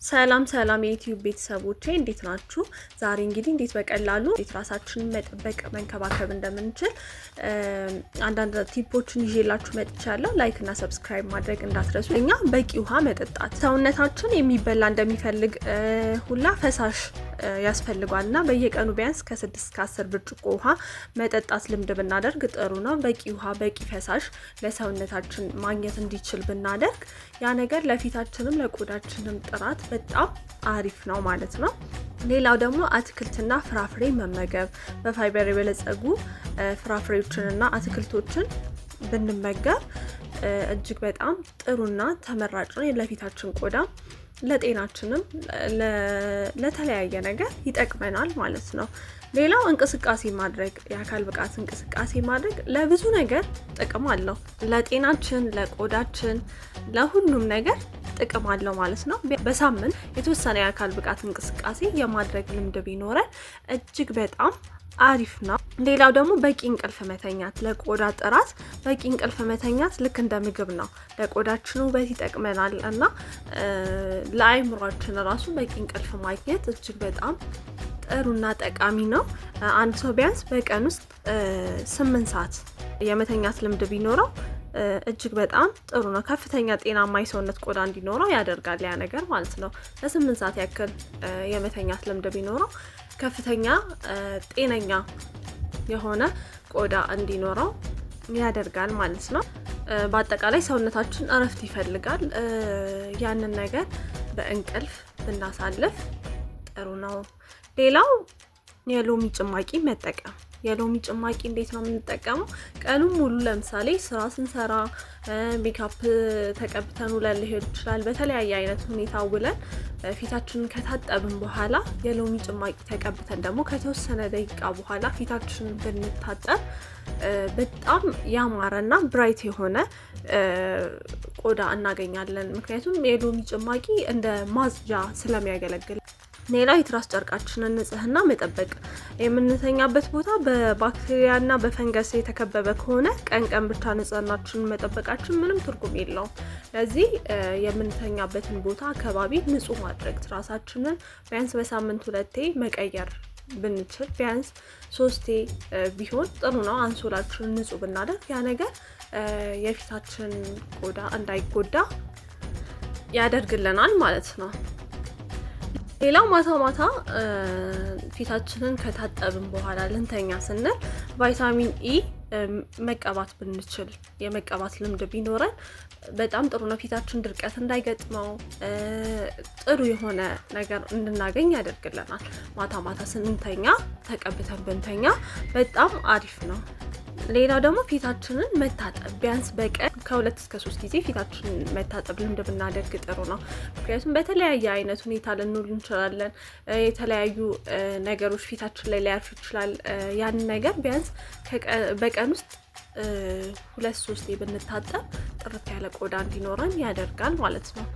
ሰላም ሰላም የዩቲዩብ ቤተሰቦቼ እንዴት ናችሁ? ዛሬ እንግዲህ እንዴት በቀላሉ ራሳችንን መጠበቅ መንከባከብ እንደምንችል አንዳንድ ቲፖችን ይዤላችሁ መጥቻለሁ። ላይክ እና ሰብስክራይብ ማድረግ እንዳትረሱ። እኛ በቂ ውሃ መጠጣት ሰውነታችን የሚበላ እንደሚፈልግ ሁላ ፈሳሽ ያስፈልጋል እና በየቀኑ ቢያንስ ከ6 እስከ 10 ብርጭቆ ውሃ መጠጣት ልምድ ብናደርግ ጥሩ ነው። በቂ ውሃ በቂ ፈሳሽ ለሰውነታችን ማግኘት እንዲችል ብናደርግ ያ ነገር ለፊታችንም ለቆዳችንም ጥራት በጣም አሪፍ ነው ማለት ነው። ሌላው ደግሞ አትክልትና ፍራፍሬ መመገብ በፋይበር የበለጸጉ ፍራፍሬዎችንና አትክልቶችን ብንመገብ እጅግ በጣም ጥሩና ተመራጭ ነው። ለፊታችን ቆዳ ለጤናችንም ለተለያየ ነገር ይጠቅመናል ማለት ነው። ሌላው እንቅስቃሴ ማድረግ የአካል ብቃት እንቅስቃሴ ማድረግ ለብዙ ነገር ጥቅም አለው። ለጤናችን፣ ለቆዳችን፣ ለሁሉም ነገር ጥቅም አለው ማለት ነው። በሳምንት የተወሰነ የአካል ብቃት እንቅስቃሴ የማድረግ ልምድ ቢኖረን እጅግ በጣም አሪፍ ነው። ሌላው ደግሞ በቂ እንቅልፍ መተኛት ለቆዳ ጥራት በቂ እንቅልፍ መተኛት ልክ እንደ ምግብ ነው። ለቆዳችን ውበት ይጠቅመናል እና ለአይምሯችን ራሱ በቂ እንቅልፍ ማግኘት እጅግ በጣም ጥሩና ጠቃሚ ነው። አንድ ሰው ቢያንስ በቀን ውስጥ 8 ሰዓት የመተኛት ልምድ ቢኖረው እጅግ በጣም ጥሩ ነው። ከፍተኛ ጤናማ የሰውነት ቆዳ እንዲኖረው ያደርጋል ያ ነገር ማለት ነው። ለ8 ሰዓት ያክል የመተኛት ልምድ ቢኖረው ከፍተኛ ጤነኛ የሆነ ቆዳ እንዲኖረው ያደርጋል ማለት ነው። በአጠቃላይ ሰውነታችን እረፍት ይፈልጋል። ያንን ነገር በእንቅልፍ ብናሳልፍ ጥሩ ነው። ሌላው የሎሚ ጭማቂ መጠቀም። የሎሚ ጭማቂ እንዴት ነው የምንጠቀመው? ቀኑን ሙሉ ለምሳሌ ስራ ስንሰራ ሜካፕ ተቀብተን ውለን ሊሆን ይችላል። በተለያየ አይነት ሁኔታ ውለን ፊታችንን ከታጠብን በኋላ የሎሚ ጭማቂ ተቀብተን ደግሞ ከተወሰነ ደቂቃ በኋላ ፊታችንን ብንታጠብ በጣም ያማረና ብራይት የሆነ ቆዳ እናገኛለን። ምክንያቱም የሎሚ ጭማቂ እንደ ማጽጃ ስለሚያገለግል። ሌላው የትራስ ጨርቃችንን ንጽህና መጠበቅ። የምንተኛበት ቦታ በባክቴሪያና በፈንገስ የተከበበ ከሆነ ቀን ቀን ብቻ ንጽህናችንን መጠበቃችን ምንም ትርጉም የለውም። ለዚህ የምንተኛበትን ቦታ አካባቢ ንጹህ ማድረግ፣ ትራሳችንን ቢያንስ በሳምንት 2 መቀየር ብንችል ቢያንስ 3 ቢሆን ጥሩ ነው። አንሶላችንን ንጹህ ብናደርግ ያ ነገር የፊታችን ቆዳ እንዳይጎዳ ያደርግልናል ማለት ነው። ሌላው ማታ ፊታችንን ከታጠብን በኋላ ልንተኛ ስንል ቫይታሚን ኢ መቀባት ብንችል የመቀባት ልምድ ቢኖረን በጣም ጥሩ ነው። ፊታችን ድርቀት እንዳይገጥመው ጥሩ የሆነ ነገር እንድናገኝ ያደርግልናል። ማታ ስንተኛ ተቀብተን ብንተኛ በጣም አሪፍ ነው። ሌላው ደግሞ ፊታችንን መታጠብ ቢያንስ በቀን ከ2 እስከ 3 ጊዜ ፊታችንን መታጠብ ልምድ ብናደርግ ጥሩ ነው። ምክንያቱም በተለያየ አይነት ሁኔታ ልንውል እንችላለን። የተለያዩ ነገሮች ፊታችን ላይ ሊያርፍ ይችላል። ያንን ነገር ቢያንስ በቀን ውስጥ 2-3 ብንታጠብ ጥርት ያለ ቆዳ እንዲኖረን ያደርጋል ማለት ነው።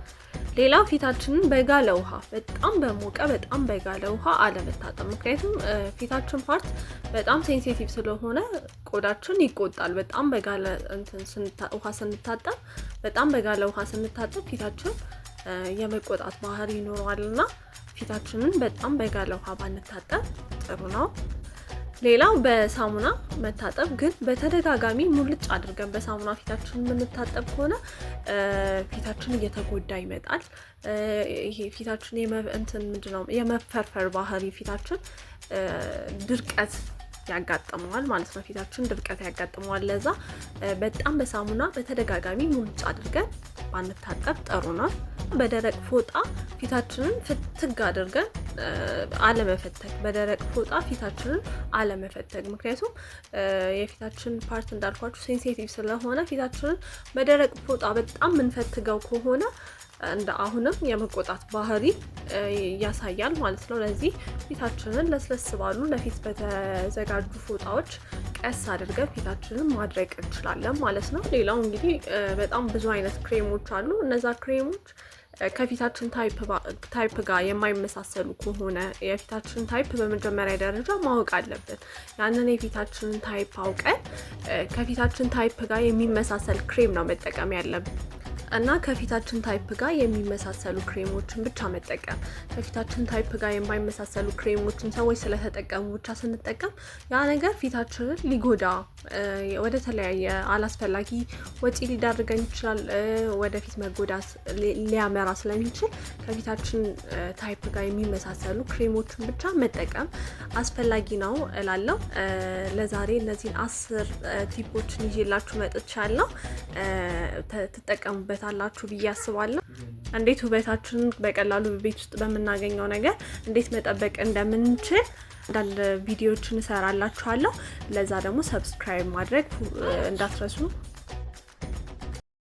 ሌላው ፊታችንን በጋለ ውሃ በጣም በሞቀ በጣም በጋለ ውሃ አለመታጠብ። ምክንያቱም ፊታችን ፓርት በጣም ሴንሲቲቭ ስለሆነ ቆዳችን ይቆጣል። በጣም በጋለ ውሃ ስንታጠብ በጣም በጋለ ውሃ ስንታጠብ ፊታችን የመቆጣት ባህሪ ይኖረዋልና ፊታችንን በጣም በጋለ ውሃ ባንታጠብ ጥሩ ነው። ሌላው በሳሙና መታጠብ፣ ግን በተደጋጋሚ ሙልጭ አድርገን በሳሙና ፊታችን የምንታጠብ ከሆነ ፊታችን እየተጎዳ ይመጣል። ይሄ ፊታችን የመፈርፈር ባህሪ ፊታችን ድርቀት ያጋጥመዋል ማለት ነው። ፊታችን ድርቀት ያጋጥመዋል። ለዛ በጣም በሳሙና በተደጋጋሚ ሙልጭ አድርገን ባንታጠብ ጥሩ ነው። በደረቅ ፎጣ ፊታችንን ፍትግ አድርገን አለመፈተግ። በደረቅ ፎጣ ፊታችንን አለመፈተግ። ምክንያቱም የፊታችን ፓርት እንዳልኳችሁ ሴንሲቲቭ ስለሆነ ፊታችንን በደረቅ ፎጣ በጣም የምንፈትገው ከሆነ እንደ አሁንም የመቆጣት ባህሪ ያሳያል ማለት ነው። ለዚህ ፊታችንን ለስለስ ባሉ ለፊት በተዘጋጁ ፎጣዎች ቀስ አድርገን ፊታችንን ማድረቅ እንችላለን ማለት ነው። ሌላው እንግዲህ በጣም ብዙ አይነት ክሬሞች አሉ። እነዛ ክሬሞች ከፊታችን ታይፕ ጋር የማይመሳሰሉ ከሆነ የፊታችን ታይፕ በመጀመሪያ ደረጃ ማወቅ አለብን። ያንን የፊታችንን ታይፕ አውቀን ከፊታችን ታይፕ ጋር የሚመሳሰል ክሬም ነው መጠቀም ያለብን። እና ከፊታችን ታይፕ ጋር የሚመሳሰሉ ክሬሞችን ብቻ መጠቀም። ከፊታችን ታይፕ ጋር የማይመሳሰሉ ክሬሞችን ሰዎች ስለተጠቀሙ ብቻ ስንጠቀም ያ ነገር ፊታችንን ሊጎዳ ወደ ተለያየ አላስፈላጊ ወጪ ሊዳርገን ይችላል። ወደፊት መጎዳት ሊያመራ ስለሚችል ከፊታችን ታይፕ ጋር የሚመሳሰሉ ክሬሞችን ብቻ መጠቀም አስፈላጊ ነው እላለሁ። ለዛሬ እነዚህን 10 ቲፖችን ይዤላችሁ መጥቻለሁ። ትጠቀሙበታላችሁ ብዬ አስባለሁ። እንዴት ውበታችንን በቀላሉ ቤት ውስጥ በምናገኘው ነገር እንዴት መጠበቅ እንደምንችል አንዳንድ ቪዲዮዎችን እሰራላችኋለሁ። ለዛ ደግሞ ሰብስክራይብ ማድረግ እንዳትረሱ።